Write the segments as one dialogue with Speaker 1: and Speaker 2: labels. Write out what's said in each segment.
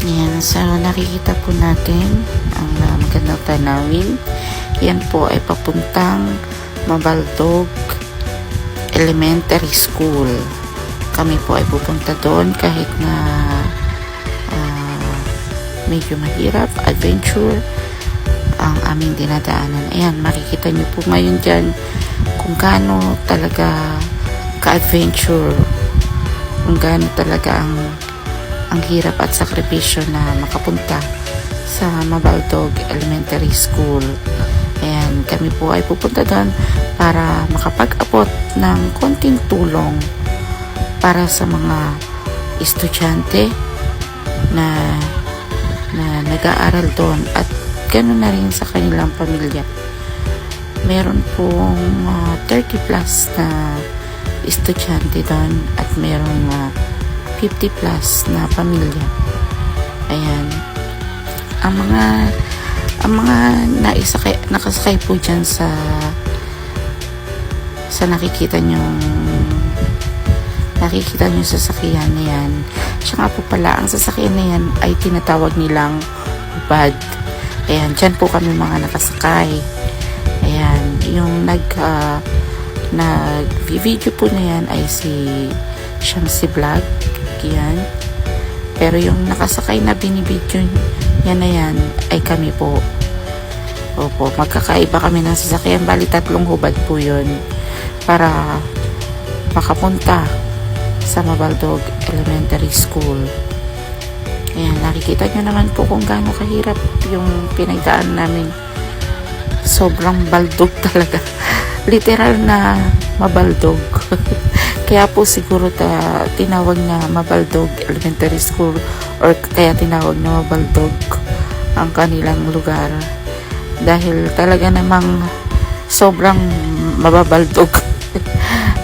Speaker 1: Yan, so nakikita po natin ang magandang tanawin. Yan po ay papuntang Mabaldog Elementary School. Kami po ay pupunta doon kahit na medyo mahirap, adventure ang aming dinadaanan. Ayan, makikita nyo po ngayon dyan kung gaano talaga ka-adventure, kung gaano talaga ang hirap at sakripisyo na makapunta sa Mabaldog Elementary School. Ayan, kami po ay pupunta doon para makapag-abot ng konting tulong para sa mga estudyante na nag-aaral doon at ganoon na rin sa kanilang pamilya. Meron pong 30 plus na estudyante doon at merong 50 plus na pamilya. Ayan. Ang mga nakasakay po dyan sa nakikita nyo sa sasakyan na yan. Siya nga po pala, ang sasakyan na yan ay tinatawag nilang hubad. Ayan, dyan po kami mga nakasakay. Ayan, yung nag-video po na yan ay siyang si Vlog. Yan. Pero yung nakasakay na binibidyo yan na yan ay kami po. Opo, magkakaiba kami ng sasakyan. Bali, 3 hubad po yun para makapunta sa Mabaldog Elementary School. Ayan, nakikita nyo naman po kung gaano kahirap yung pinagdaan namin. Sobrang baldog talaga. Literal na mabaldog. Kaya po siguro tinawag na Mabaldog Elementary School or kaya tinawag na Mabaldog ang kanilang lugar. Dahil talaga namang sobrang mababaldog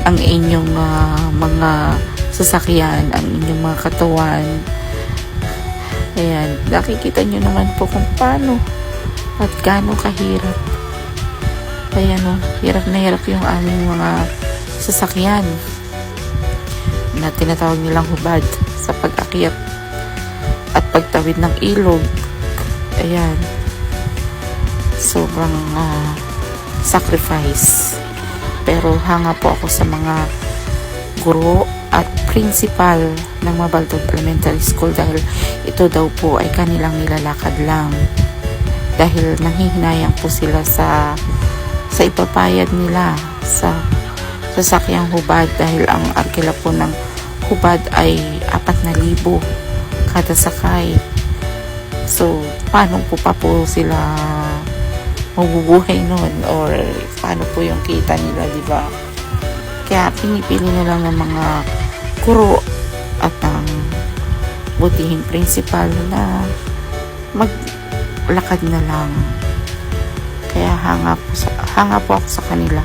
Speaker 1: ang inyong mga sasakyan, ang inyong mga katawan. Ayan, nakikita nyo naman po kung paano at gaano kahirap. Ayan o, hirap na hirap yung aming mga sasakyan na tinatawag nilang hubad sa pag-akyat at pagtawid ng ilog. Ayan, sobrang sacrifice. Pero hanga po ako sa mga guro at principal ng Mabaldog Elementary School dahil ito daw po ay kanilang nilalakad lang dahil nanghihinayang po sila sa ipapayad nila sa sasakyang hubad dahil ang arkila po ng hubad ay 4,000 kada sakay. So paano po pa po sila mabubuhay noon or paano po yung kita nila, di ba? Kaya pinipili na lang ng mga guro at ang butihing principal na maglakad na lang. Kaya hanga po ako sa kanila,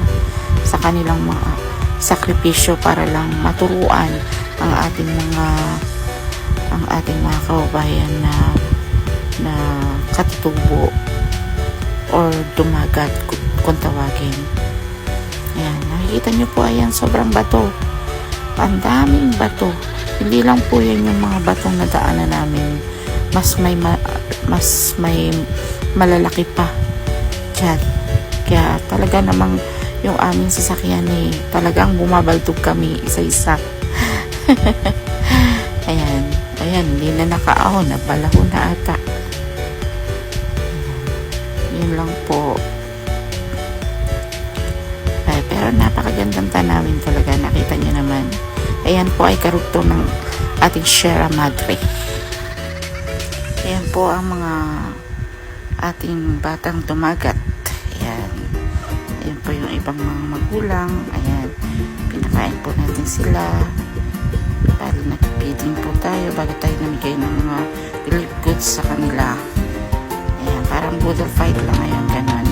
Speaker 1: sa kanilang mga sakripisyo para lang maturuan ang ating mga kababayan na katutubo or dumagat kung tawagin. Ayan, nakikita nyo po, ayan, sobrang bato. Ang daming bato. Hindi lang po yan yung mga batong na daanan namin. Mas may malalaki pa dyan. Kaya talaga namang yung aming sasakyan talagang bumabaldog kami isa-isa. Ayan, hindi na nakaahon, nabalahon na ata. Yun lang po. Pero napakagandang tanawin talaga, nakita nyo naman. Ayan po ay karugtong ng ating Sierra Madre. Ayan po ang mga ating batang dumagat. Ayan. Ayan po yung ibang mga magulang. Ayan. Pinakain po natin sila. Bali nag-feeding po tayo bago tayo namigay ng mga relief goods sa kanila. Ayan. Parang boodle fight lang ngayon. Ganon.